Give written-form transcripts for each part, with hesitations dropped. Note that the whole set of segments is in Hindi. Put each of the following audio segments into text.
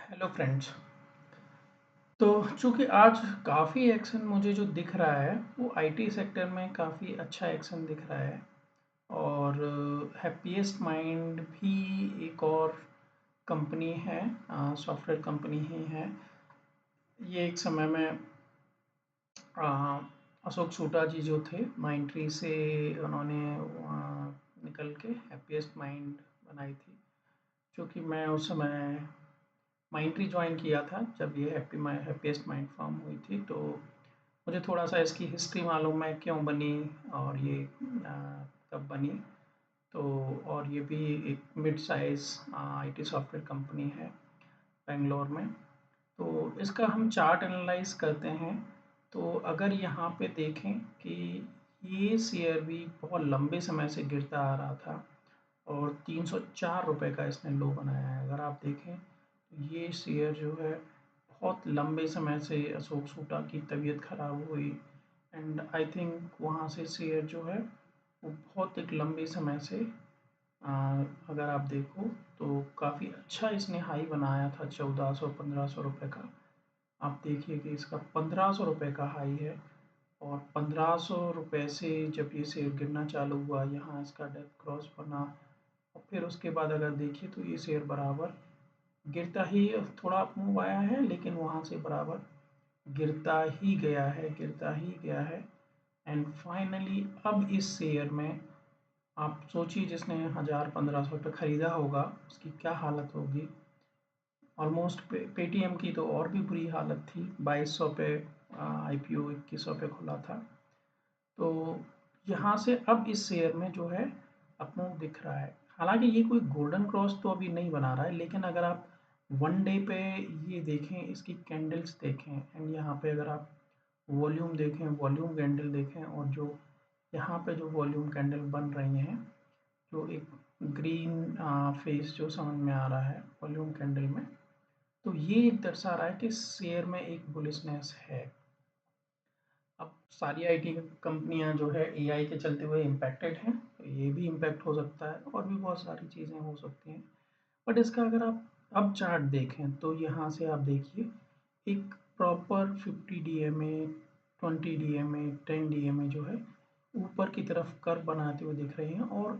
Hello friends. तो चूँकि आज काफ़ी एक्शन मुझे जो दिख रहा है वो आईटी सेक्टर में काफ़ी अच्छा एक्शन दिख रहा है। और हैप्पीएस्ट माइंड भी एक और कंपनी है, सॉफ्टवेयर कंपनी ही है। ये एक समय में अ, अशोक सूटा जी जो थे माइंडट्री से, उन्होंने निकल के हैप्पीएस्ट माइंड बनाई थी। चूँकि मैं उस समय माइंडट्री ज्वाइन किया था जब ये हैप्पीएस्ट माइंड फॉर्म हुई थी, तो मुझे थोड़ा-सा इसकी हिस्ट्री मालूम है क्यों बनी और ये कब बनी। तो और ये भी एक mid size IT software company है बैंगलोर में। तो इसका हम चार्ट एनालाइज़ करते हैं। तो अगर यहाँ पे देखें कि ये शेयर भी बहुत लंबे समय से गिरता आ रहा था और ₹304 का इसने लो बनाया है। अगर आप देखें तो ये शेयर जो है बहुत लंबे समय से, अशोक सूटा की तबीयत खराब हुई एंड आई थिंक वहाँ से शेयर जो है वो बहुत एक लंबे समय से, अगर आप देखो तो काफ़ी अच्छा इसने हाई बनाया था 1400-1500 रुपये का। आप देखिए कि इसका 1500 रुपये का हाई है और 1500 रुपये से जब ये शेयर गिरना चालू हुआ, यहाँ इसका डेथ क्रॉस बना और फिर उसके बाद अगर देखिए तो ये शेयर बराबर गिरता ही, थोड़ा अप मूव आया है लेकिन वहाँ से बराबर गिरता ही गया है एंड फाइनली अब इस शेयर में आप सोचिए जिसने 1000-1500 पे ख़रीदा होगा उसकी क्या हालत होगी। ऑलमोस्ट पेटीएम की तो और भी बुरी हालत थी, 2200 पे आईपीओ 2100 पे खुला था। तो यहाँ से अब इस शेयर में जो है अपमूव दिख रहा है। हालांकि ये कोई गोल्डन क्रॉस तो अभी नहीं बना रहा है, लेकिन अगर आप वन डे पे ये देखें, इसकी कैंडल्स देखें एंड यहाँ पे अगर आप वॉल्यूम देखें, वॉल्यूम कैंडल देखें और जो यहाँ पे जो वॉल्यूम कैंडल बन रही हैं, जो एक ग्रीन फेस जो समझ में आ रहा है वॉल्यूम कैंडल में, तो ये दर्शा रहा है कि शेयर में एक बुलिशनेस है। अब सारी आईटी कंपनियां जो है एआई के चलते हुए इम्पैक्टेड हैं, तो ये भी इम्पैक्ट हो सकता है और भी बहुत सारी चीज़ें हो सकती हैं। बट इसका अगर आप अब चार्ट देखें तो यहाँ से आप देखिए एक प्रॉपर 50 डीएमए, 20 डीएमए, 10 डीएमए जो है ऊपर की तरफ कर्व बनाते हुए दिख रहे हैं और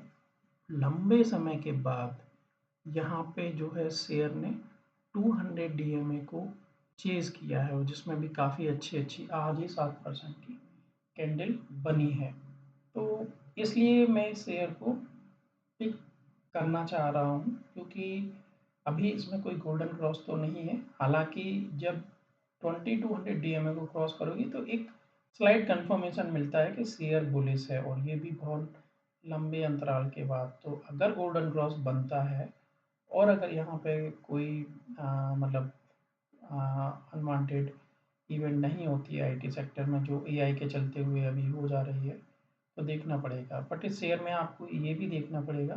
लंबे समय के बाद यहाँ पे जो है शेयर ने 200 डीएमए को चेज़ किया है और जिसमें भी काफ़ी अच्छी-अच्छी आज ही 7% की कैंडल बनी है। तो इसलिए मैं इस शेयर को पिक करना चाह रहा हूँ, क्योंकि अभी इसमें कोई गोल्डन क्रॉस तो नहीं है। हालाँकि जब 2200 डीएमए को क्रॉस करोगी तो एक स्लाइट कंफर्मेशन मिलता है कि शेयर बुलिश है और ये भी बहुत लंबे अंतराल के बाद। तो अगर गोल्डन क्रॉस बनता है और अगर यहाँ पे कोई मतलब अनवांटेड इवेंट नहीं होती है आईटी सेक्टर में जो एआई के चलते हुए अभी हो जा रही है, तो देखना पड़ेगा। बट इस शेयर में आपको ये भी देखना पड़ेगा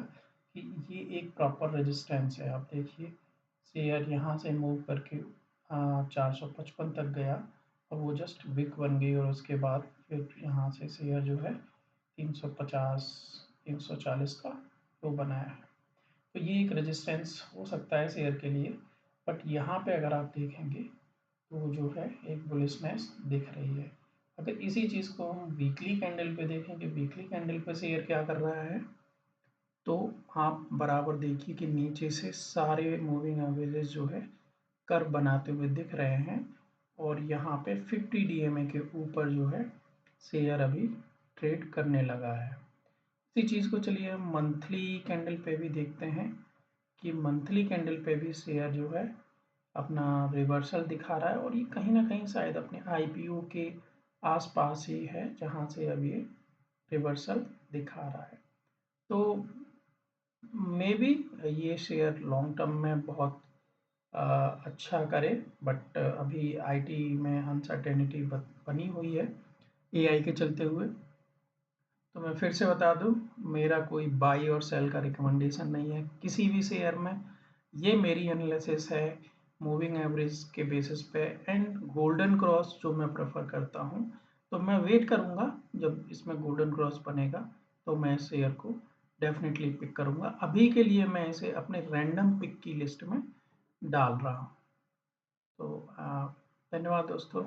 कि ये एक प्रॉपर रेजिस्टेंस है। आप देखिए शेयर यहाँ से मूव करके 455 तक गया और वो जस्ट विक बन गई और उसके बाद फिर यहाँ से शेयर जो है 350 340 का लो बनाया है। तो ये एक रेजिस्टेंस हो सकता है शेयर के लिए। बट यहाँ पे अगर आप देखेंगे तो जो है एक बुलिशनेस दिख रही है। अगर इसी चीज़ को हम वीकली कैंडल पे देखें कि वीकली कैंडल पे शेयर क्या कर रहा है, तो आप बराबर देखिए कि नीचे से सारे मूविंग एवरेजेस जो है कर्व बनाते हुए दिख रहे हैं और यहाँ पे 50 डीएमए के ऊपर जो है शेयर अभी ट्रेड करने लगा है। इसी चीज़ को चलिए हम मंथली कैंडल पे भी देखते हैं कि मंथली कैंडल पे भी शेयर जो है अपना रिवर्सल दिखा रहा है और ये कहीं न कहीं शायद अपने आईपीओ के आस-पास ही है, जहाँ से अब ये रिवर्सल दिखा रहा है। तो मेबी ये शेयर लॉन्ग टर्म में बहुत अ, अच्छा करे, बट अभी आईटी में अनसर्टेनिटी बनी हुई है एआई के चलते हुए। तो मैं फिर से बता दूँ, मेरा कोई बाई और सेल का रिकमेंडेशन नहीं है किसी भी शेयर में। ये मेरी एनालिसिस है मूविंग एवरेज के बेसिस पे एंड गोल्डन क्रॉस जो मैं प्रेफर करता हूँ। तो मैं वेट करूँगा जब इसमें गोल्डन क्रॉस बनेगा, तो मैं इस शेयर को डेफिनेटली पिक करूँगा। अभी के लिए मैं इसे अपने रैंडम पिक की लिस्ट में डाल रहा हूँ। तो धन्यवाद दोस्तों।